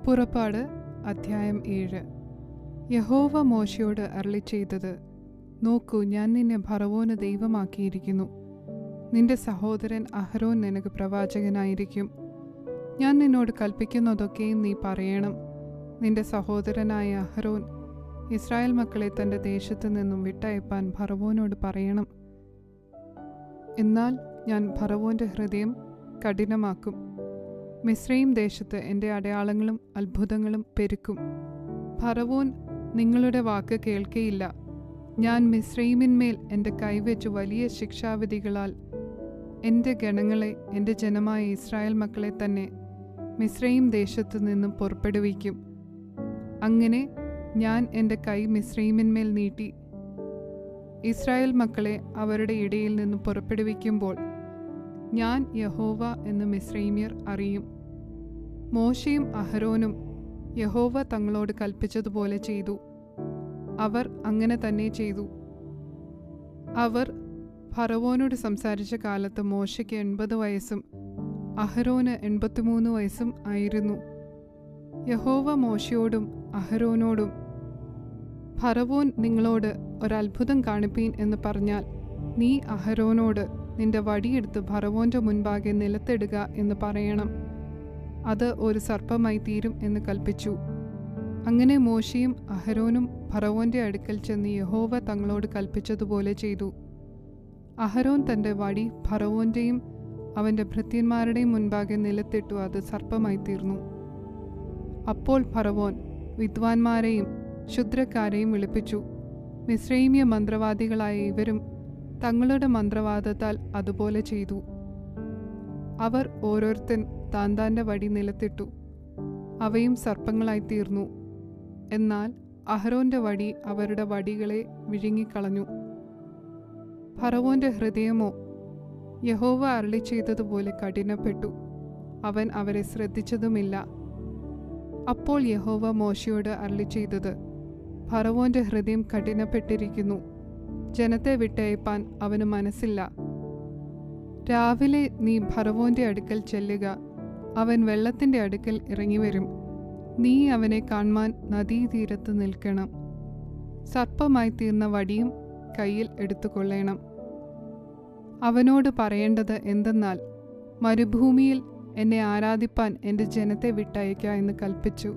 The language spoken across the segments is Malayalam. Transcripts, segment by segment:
പുറപ്പാട് അധ്യായം 7. യഹോവ മോശയോട് അരുളിച്ചെയ്തത്, നോക്കൂ, ഞാൻ നിന്നെ ഫറവോന് ദൈവമാക്കിയിരിക്കുന്നു. നിന്റെ സഹോദരൻ അഹരോൻ നിനക്ക് പ്രവാചകനായിരിക്കും. ഞാൻ നിന്നോട് കൽപ്പിക്കുന്നതൊക്കെയും നീ പറയണം. നിന്റെ സഹോദരനായ അഹരോൻ ഇസ്രായേൽ മക്കളെ തൻ്റെ ദേശത്തു നിന്നും വിട്ടയപ്പാൻ ഫറവോനോട് പറയണം. എന്നാൽ ഞാൻ ഫറവോൻ്റെ ഹൃദയം കഠിനമാക്കും. മിസ്രയീം ദേശത്ത് എൻ്റെ അടയാളങ്ങളും അത്ഭുതങ്ങളും പെരുക്കും. ഫറവോൻ നിങ്ങളുടെ വാക്ക് കേൾക്കയില്ല. ഞാൻ മിസ്രയീമിന്മേൽ എൻ്റെ കൈവച്ച് വലിയ ശിക്ഷാവിധികളാൽ എൻ്റെ ഗണങ്ങളെ, എൻ്റെ ജനമായ ഇസ്രായേൽ മക്കളെ തന്നെ മിസ്രയീം ദേശത്തു നിന്നും പുറപ്പെടുവിക്കും. അങ്ങനെ ഞാൻ എൻ്റെ കൈ മിസ്രയീമിന്മേൽ നീട്ടി ഇസ്രായേൽ മക്കളെ അവരുടെ ഇടയിൽ നിന്നും പുറപ്പെടുവിക്കുമ്പോൾ ഞാൻ യഹോവ എന്ന് മിസ്രയീമ്യർ അറിയും. മോശയും അഹരോനും യഹോവ തങ്ങളോട് കൽപ്പിച്ചതുപോലെ ചെയ്തു. അവർ അങ്ങനെ തന്നെ ചെയ്തു. അവർ ഫറവോനോട് സംസാരിച്ച കാലത്ത് മോശയ്ക്ക് 80 വയസ്സും അഹരോന് 83 വയസ്സും ആയിരുന്നു. യഹോവ മോശയോടും അഹരോനോടും, ഫറവോൻ നിങ്ങളോട് ഒരത്ഭുതം കാണിപ്പീൻ എന്ന് പറഞ്ഞാൽ നീ അഹരോനോട് നിന്റെ വടിയെടുത്ത് ഫറവോൻ്റെ മുൻപാകെ നിലത്തിടുക എന്ന് പറയണം. അത് ഒരു സർപ്പമായി തീരും എന്ന് കൽപ്പിച്ചു. അങ്ങനെ മോശയും അഹരോനും ഫറവോൻ്റെ അടുക്കൽ ചെന്ന് യഹോവ തങ്ങളോട് കൽപ്പിച്ചതുപോലെ ചെയ്തു. അഹരോൻ തൻ്റെ വടി ഫറവോൻ്റെയും അവൻ്റെ ഭൃത്യന്മാരുടെയും മുൻപാകെ നിലത്തിട്ടു. അത് സർപ്പമായി തീർന്നു. അപ്പോൾ ഫറവോൻ വിദ്വാൻമാരെയും ശുദ്രക്കാരെയും വിളിപ്പിച്ചു. മിസ്രയീമ്യ മന്ത്രവാദികളായ ഇവരും തങ്ങളുടെ മന്ത്രവാദത്താൽ അതുപോലെ ചെയ്തു. അവർ ഓരോരുത്തൻ താന്താൻ്റെ വടി നിലത്തിട്ടു. അവയും സർപ്പങ്ങളായി തീർന്നു. എന്നാൽ അഹരോൻ്റെ വടി അവരുടെ വടികളെ വിഴുങ്ങിക്കളഞ്ഞു. ഫറവോൻ്റെ ഹൃദയമോ യഹോവ അരുളിച്ചെയ്തതുപോലെ കഠിനപ്പെട്ടു. അവൻ അവരെ ശ്രദ്ധിച്ചതുമില്ല. അപ്പോൾ യഹോവ മോശയോട് അരുളിച്ചെയ്തത്, ഫറവോൻ്റെ ഹൃദയം കഠിനപ്പെട്ടിരിക്കുന്നു. ജനത്തെ വിട്ടയപ്പാൻ അവന് മനസ്സില്ല. രാവിലെ നീ ഫറവോൻ്റെ അടുക്കൽ ചെല്ലുക. അവൻ വെള്ളത്തിൻ്റെ അടുക്കൽ ഇറങ്ങിവരും. നീ അവനെ കാൺമാൻ നദീതീരത്ത് നിൽക്കണം. സർപ്പമായി തീർന്ന വടിയും കയ്യിൽ എടുത്തുകൊള്ളേണം. അവനോട് പറയേണ്ടത് എന്തെന്നാൽ, മരുഭൂമിയിൽ എന്നെ ആരാധിപ്പാൻ എൻ്റെ ജനത്തെ വിട്ടയയ്ക്ക എന്ന് കൽപ്പിച്ചു.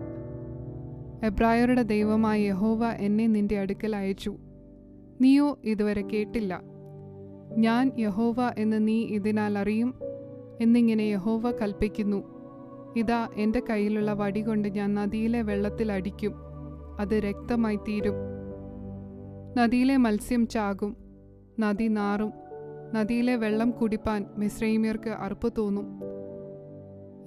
എബ്രായരുടെ ദൈവമായ യഹോവ എന്നെ നിന്റെ അടുക്കൽ അയച്ചു. നീയോ ഇതുവരെ കേട്ടില്ല. ഞാൻ യഹോവ എന്ന് നീ ഇതിനാൽ അറിയും എന്നിങ്ങനെ യഹോവ കൽപ്പിക്കുന്നു. ഇതാ, എൻ്റെ കയ്യിലുള്ള വടി കൊണ്ട് ഞാൻ നദിയിലെ വെള്ളത്തിൽ അടിക്കും. അത് രക്തമായി തീരും. നദിയിലെ മത്സ്യം ചാകും. നദി നാറും. നദിയിലെ വെള്ളം കുടിപ്പാൻ മിസ്രയീമ്യർക്ക് അറുപ്പ് തോന്നും.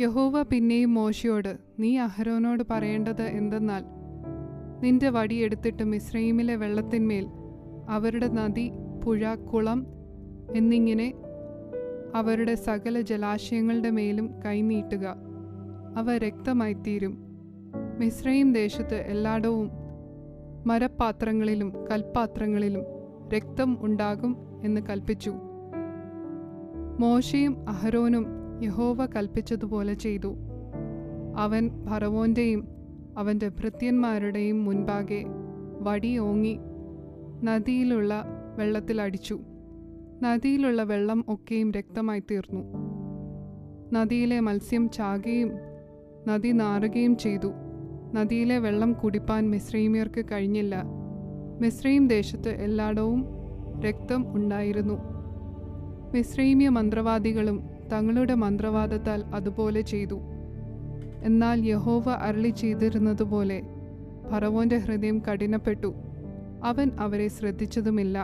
യഹോവ പിന്നെയും മോശയോട്, നീ അഹരോനോട് പറയേണ്ടത് എന്തെന്നാൽ, നിന്റെ വടി എടുത്തിട്ട് മിസ്രയീമിലെ വെള്ളത്തിന്മേൽ, അവരുടെ നദി, പുഴ, കുളം എന്നിങ്ങനെ അവരുടെ സകല ജലാശയങ്ങളുടെ മേലും കൈനീട്ടുക. അവ രക്തമായി തീരും. മിസ്രയീം ദേശത്ത് എല്ലായിടവും മരപാത്രങ്ങളിലും കൽപ്പാത്രങ്ങളിലും രക്തം ഉണ്ടാകും എന്ന് കൽപ്പിച്ചു. മോശയും അഹരോനും യഹോവ കൽപ്പിച്ചതുപോലെ ചെയ്തു. അവൻ ഫറവോൻ്റെയും അവൻ്റെ ഭൃത്യന്മാരുടെയും മുൻപാകെ വടി ഓങ്ങി നദിയിലുള്ള വെള്ളത്തിൽ അടിച്ചു. നദിയിലുള്ള വെള്ളം ഒക്കെയും രക്തമായി തീർന്നു. നദിയിലെ മത്സ്യം ചാകുകയും നദി നാറുകയും ചെയ്തു. നദിയിലെ വെള്ളം കുടിപ്പാൻ മിസ്രയീമ്യർക്ക് കഴിഞ്ഞില്ല. മിസ്രയീം ദേശത്ത് എല്ലായിടവും രക്തം ഉണ്ടായിരുന്നു. മിസ്രയീമ്യ മന്ത്രവാദികളും തങ്ങളുടെ മന്ത്രവാദത്താൽ അതുപോലെ ചെയ്തു. എന്നാൽ യഹോവ അരുളി ചെയ്തിരുന്നതുപോലെ ഫറവോൻ്റെ ഹൃദയം കഠിനപ്പെട്ടു. അവൻ അവരെ ശ്രദ്ധിച്ചതുമില്ല.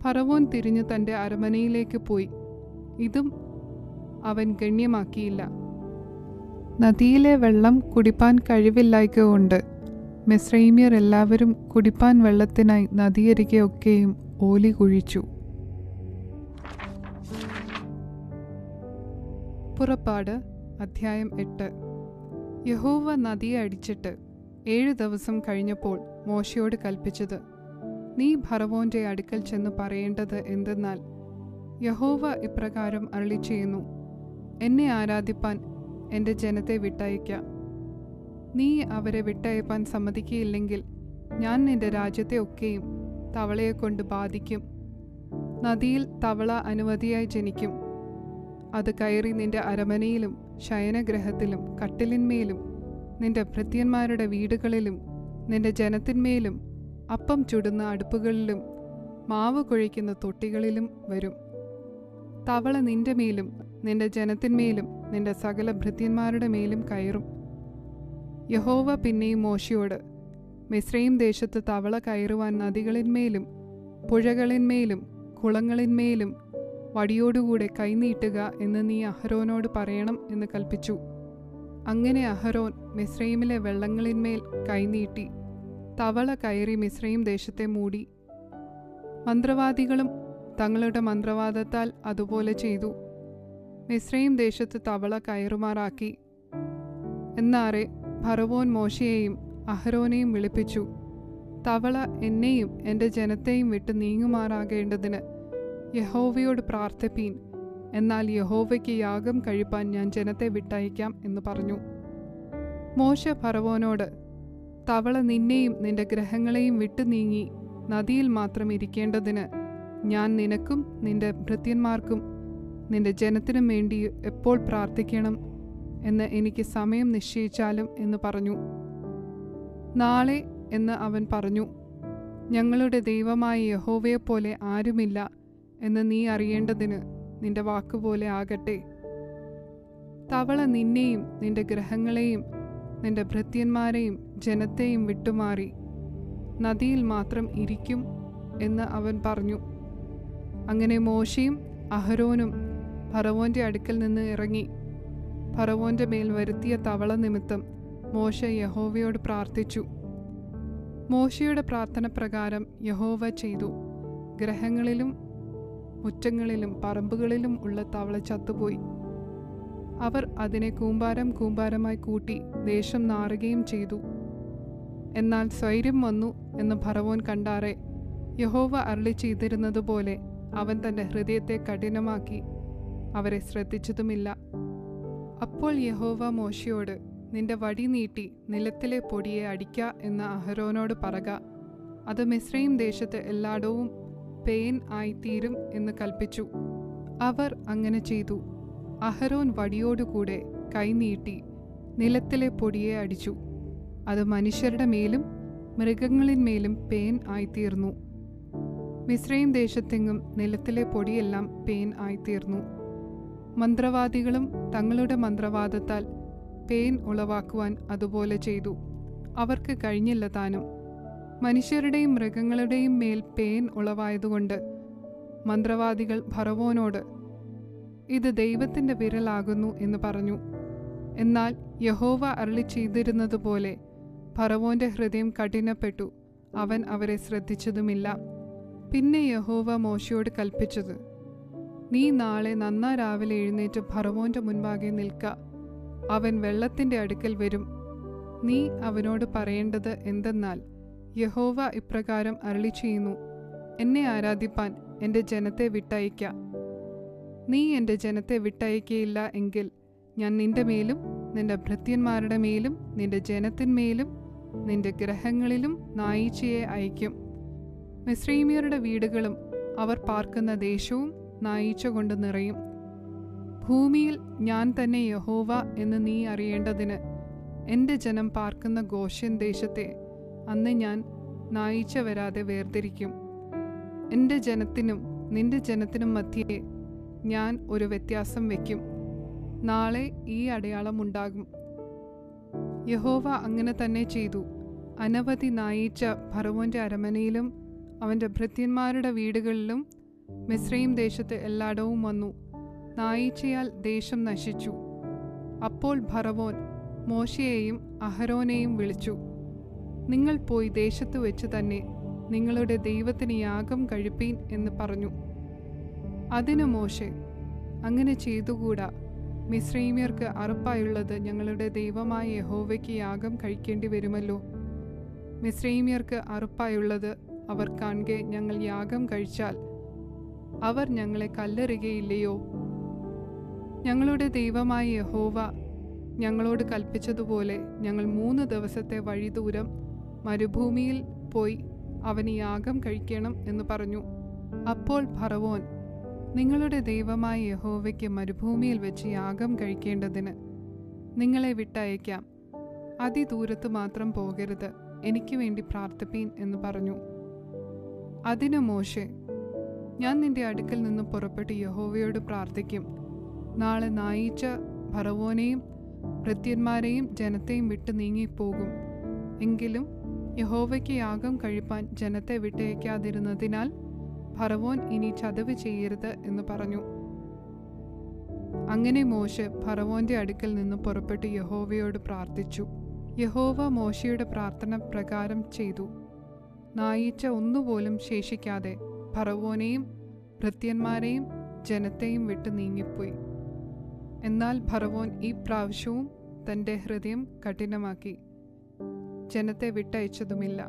ഫറവോൻ തിരിഞ്ഞു തൻ്റെ അരമനയിലേക്ക് പോയി. ഇതും അവൻ ഗണ്യമാക്കിയില്ല. നദിയിലെ വെള്ളം കുടിപ്പാൻ കഴിവില്ലായ്ക കൊണ്ട് മിസ്രയീമ്യർ എല്ലാവരും കുടിപ്പാൻ വെള്ളത്തിനായി നദിയരികെ ഒക്കെയും ഓലി കുഴിച്ചു. പുറപ്പാട് അധ്യായം 8. യഹോവ നദിയെ അടിച്ചിട്ട് 7 ദിവസം കഴിഞ്ഞപ്പോൾ മോശയോട് കൽപ്പിച്ചത്, നീ ഫറവോൻ്റെ അടുക്കൽ ചെന്ന് പറയേണ്ടത് എന്തെന്നാൽ, യഹോവ ഇപ്രകാരം അരുളിച്ചെയ്യുന്നു, എന്നെ ആരാധിപ്പാൻ എൻ്റെ ജനത്തെ വിട്ടയയ്ക്ക. നീ അവരെ വിട്ടയപ്പാൻ സമ്മതിക്കുകയില്ലെങ്കിൽ ഞാൻ നിന്റെ രാജ്യത്തെ ഒക്കെയും തവളയെക്കൊണ്ട് ബാധിക്കും. നദിയിൽ തവള അനവധിയായി ജനിക്കും. അത് കയറി നിന്റെ അരമനയിലും ശയനഗ്രഹത്തിലും കട്ടിലിന്മേലും നിന്റെ ഭൃത്യന്മാരുടെ വീടുകളിലും നിന്റെ ജനത്തിന്മേലും അപ്പം ചുടുന്ന അടുപ്പുകളിലും മാവ് കുഴയ്ക്കുന്ന തൊട്ടികളിലും വരും. തവള നിന്റെ മേലും നിന്റെ ജനത്തിന്മേലും നിന്റെ സകല ഭൃത്യന്മാരുടെ മേലും കയറും. യഹോവ പിന്നെയും മോശയോട്, മിസ്രയീം ദേശത്ത് തവള കയറുവാൻ നദികളിന്മേലും പുഴകളിന്മേലും കുളങ്ങളിന്മേലും വടിയോടുകൂടെ കൈനീട്ടുക എന്ന് നീ അഹരോനോട് പറയണം എന്ന് കൽപ്പിച്ചു. അങ്ങനെ അഹരോൻ മിസ്രയീമിലെ വെള്ളങ്ങളിന്മേൽ കൈനീട്ടി തവള കയറി മിസ്രയീം ദേശത്തെ മൂടി. മന്ത്രവാദികളും തങ്ങളുടെ മന്ത്രവാദത്താൽ അതുപോലെ ചെയ്തു. മിസ്രയീം ദേശത്ത് തവള കയറുമാറാക്കി. എന്നാറെ ഫറവോൻ മോശയെയും അഹരോനെയും വിളിപ്പിച്ചു, തവള എന്നെയും എൻ്റെ ജനത്തെയും വിട്ട് നീങ്ങുമാറാകേണ്ടതിന് യഹോവയോട് പ്രാർത്ഥിപ്പീൻ, എന്നാൽ യഹോവയ്ക്ക് യാഗം കഴിപ്പാൻ ഞാൻ ജനത്തെ വിട്ടയക്കാം എന്ന് പറഞ്ഞു. മോശ ഫറവോനോട്, തവള നിന്നെയും നിന്റെ ഗ്രഹങ്ങളെയും വിട്ടു നീങ്ങി നദിയിൽ മാത്രം ഇരിക്കേണ്ടതിന് ഞാൻ നിനക്കും നിന്റെ ഭൃത്യന്മാർക്കും നിന്റെ ജനത്തിനും വേണ്ടി എപ്പോൾ പ്രാർത്ഥിക്കണം എന്ന് എനിക്ക് സമയം നിശ്ചയിച്ചാലും എന്ന് പറഞ്ഞു. നാളെ എന്ന് അവൻ പറഞ്ഞു. ഞങ്ങളുടെ ദൈവമായ യഹോവയെപ്പോലെ ആരുമില്ല എന്ന് നീ അറിയേണ്ടതിന് നിന്റെ വാക്കുപോലെ ആകട്ടെ. തവള നിന്നെയും നിന്റെ ഗ്രഹങ്ങളെയും നിന്റെ ഭൃത്യന്മാരെയും ജനത്തെയും വിട്ടുമാറി നദിയിൽ മാത്രം ഇരിക്കും എന്ന് അവൻ പറഞ്ഞു. അങ്ങനെ മോശയും അഹരോനും ഫറവോന്റെ അടുക്കൽ നിന്ന് ഇറങ്ങി. ഫറവോന്റെ മേൽ വരുത്തിയ തവള നിമിത്തം മോശ യഹോവയോട് പ്രാർത്ഥിച്ചു. മോശയുടെ പ്രാർത്ഥന പ്രകാരം യഹോവ ചെയ്തു. ഗ്രഹങ്ങളിലും മുറ്റങ്ങളിലും പറമ്പുകളിലും ഉള്ള തവള ചത്തുപോയി. അവർ അതിനെ കൂമ്പാരം കൂമ്പാരമായി കൂട്ടി ദേശം നാറുകയും ചെയ്തു. എന്നാൽ സ്വൈര്യം വന്നു എന്ന് ഫറവോൻ കണ്ടാറെ യഹോവ അരുളി ചെയ്തിരുന്നതുപോലെ അവൻ തന്റെ ഹൃദയത്തെ കഠിനമാക്കി അവരെ ശ്രദ്ധിച്ചതുമില്ല. അപ്പോൾ യഹോവ മോശയോട്, നിന്റെ വടി നീട്ടി നിലത്തിലെ പൊടിയെ അടിക്ക എന്ന് അഹരോനോട് പറക, അത് മിസ്രയീം ദേശത്ത് എല്ലായിടവും പേൻ ആയിത്തീരും എന്ന് കൽപ്പിച്ചു. അവർ അങ്ങനെ ചെയ്തു. അഹരോൻ വടിയോടുകൂടെ കൈനീട്ടി നിലത്തിലെ പൊടിയെ അടിച്ചു. അത് മനുഷ്യരുടെ മേലും മൃഗങ്ങളിന്മേലും പേൻ ആയിത്തീർന്നു. മിസ്രയീം ദേശത്തെങ്ങും നിലത്തിലെ പൊടിയെല്ലാം പേൻ ആയിത്തീർന്നു. മന്ത്രവാദികളും തങ്ങളുടെ മന്ത്രവാദത്താൽ പേൻ ഉളവാക്കുവാൻ അതുപോലെ ചെയ്തു. അവർക്ക് കഴിഞ്ഞില്ല താനും. മനുഷ്യരുടെയും മൃഗങ്ങളുടെയും മേൽ പേൻ ഉളവായതുകൊണ്ട് മന്ത്രവാദികൾ ഫറവോനോട്, ഇത് ദൈവത്തിൻ്റെ വിരലാകുന്നു എന്ന് പറഞ്ഞു. എന്നാൽ യഹോവ അരുളി ചെയ്തിരുന്നതുപോലെ ഫറവോന്റെ ഹൃദയം കഠിനപ്പെട്ടു. അവൻ അവരെ ശ്രദ്ധിച്ചതുമില്ല. പിന്നെ യഹോവ മോശയോട് കൽപ്പിച്ചത്, നീ നാളെ നന്നാ രാവിലെ എഴുന്നേറ്റ് ഫറവോന്റെ മുൻപാകെ നിൽക്ക. അവൻ വെള്ളത്തിൻ്റെ അടുക്കൽ വരും. നീ അവനോട് പറയേണ്ടത് എന്തെന്നാൽ, യഹോവ ഇപ്രകാരം അരുളി ചെയ്യുന്നു, എന്നെ ആരാധിപ്പാൻ എൻ്റെ ജനത്തെ വിട്ടയക്ക. നീ എൻ്റെ ജനത്തെ വിട്ടയക്കയില്ല എങ്കിൽ ഞാൻ നിന്റെ മേലും നിന്റെ ഭൃത്യന്മാരുടെ മേലും നിന്റെ ജനത്തിന്മേലും നിന്റെ ഗ്രഹങ്ങളിലും നായീച്ചയെ അയക്കും. മിസ്രയീമ്യരുടെ വീടുകളും അവർ പാർക്കുന്ന ദേശവും നായീച്ച കൊണ്ട് നിറയും. ഭൂമിയിൽ ഞാൻ തന്നെ യഹോവ എന്ന് നീ അറിയേണ്ടതിന് എൻ്റെ ജനം പാർക്കുന്ന ഗോഷ്യൻ ദേശത്തെ അന്ന് ഞാൻ നായീച്ച വരാതെ വേർതിരിക്കും. എൻ്റെ ജനത്തിനും നിന്റെ ജനത്തിനും മധ്യേ ഞാൻ ഒരു വ്യത്യാസം വയ്ക്കും. നാളെ ഈ അടയാളം ഉണ്ടാകും. യഹോവ അങ്ങനെ തന്നെ ചെയ്തു. അനവധി നായീച്ച ഫറവോന്റെ അരമനയിലും അവൻ്റെ ഭൃത്യന്മാരുടെ വീടുകളിലും മിസ്രയീം ദേശത്ത് എല്ലായിടവും വന്നു. നായീച്ചയാൽ ദേശം നശിച്ചു. അപ്പോൾ ഫറവോൻ മോശയെയും അഹരോനെയും വിളിച്ചു, നിങ്ങൾ പോയി ദേശത്ത് വെച്ച് തന്നെ നിങ്ങളുടെ ദൈവത്തിന് യാഗം കഴിപ്പീൻ എന്ന് പറഞ്ഞു. അതിന് മോശെ, അങ്ങനെ ചെയ്തുകൂടാ. മിസ്രയീമ്യർക്ക് അറുപ്പായുള്ളത് ഞങ്ങളുടെ ദൈവമായ യഹോവയ്ക്ക് യാഗം കഴിക്കേണ്ടി വരുമല്ലോ. മിസ്രയീമ്യർക്ക് അറുപ്പായുള്ളത് അവർ കാണെ ഞങ്ങൾ യാഗം കഴിച്ചാൽ അവർ ഞങ്ങളെ കല്ലെറിയുകയില്ലയോ? ഞങ്ങളുടെ ദൈവമായ യഹോവ ഞങ്ങളോട് കൽപ്പിച്ചതുപോലെ ഞങ്ങൾ 3 ദിവസത്തെ വഴി ദൂരം മരുഭൂമിയിൽ പോയി അവന് യാഗം കഴിക്കണം എന്ന് പറഞ്ഞു. അപ്പോൾ ഫറവോൻ, നിങ്ങളുടെ ദൈവമായ യഹോവയ്ക്ക് മരുഭൂമിയിൽ വെച്ച് യാഗം കഴിക്കേണ്ടതിന് നിങ്ങളെ വിട്ടയക്കാം. അതിദൂരത്ത് മാത്രം പോകരുത്, എനിക്ക് വേണ്ടി പ്രാർത്ഥിപ്പീൻ എന്ന് പറഞ്ഞു. അതിന് മോശെ, ഞാൻ നിന്റെ അടുക്കൽ നിന്ന് പുറപ്പെട്ട് യഹോവയോട് പ്രാർത്ഥിക്കും. നാളെ നായീച്ച ഫറവോനെയും ഭൃത്യന്മാരെയും ജനത്തെയും വിട്ട് നീങ്ങിപ്പോകും. എങ്കിലും യഹോവയ്ക്ക് യാഗം കഴിപ്പാൻ ജനത്തെ വിട്ടയക്കാതിരുന്നതിനാൽ ഫറവോൻ ഇനി ചതവ് ചെയ്യരുത് എന്ന് പറഞ്ഞു. അങ്ങനെ മോശെ ഫറവോന്റെ അടുക്കൽ നിന്ന് പുറപ്പെട്ട് യഹോവയോട് പ്രാർത്ഥിച്ചു. യഹോവ മോശയുടെ പ്രാർത്ഥന പ്രകാരം ചെയ്തു. നായീച്ച ഒന്നുപോലും ശേഷിക്കാതെ ഫറവോനെയും ഭൃത്യന്മാരെയും ജനത്തെയും വിട്ട് നീങ്ങിപ്പോയി. എന്നാൽ ഫറവോൻ ഈ പ്രാവശ്യവും തൻ്റെ ഹൃദയം കഠിനമാക്കി, ജനത്തെ വിട്ടയച്ചതുമില്ല.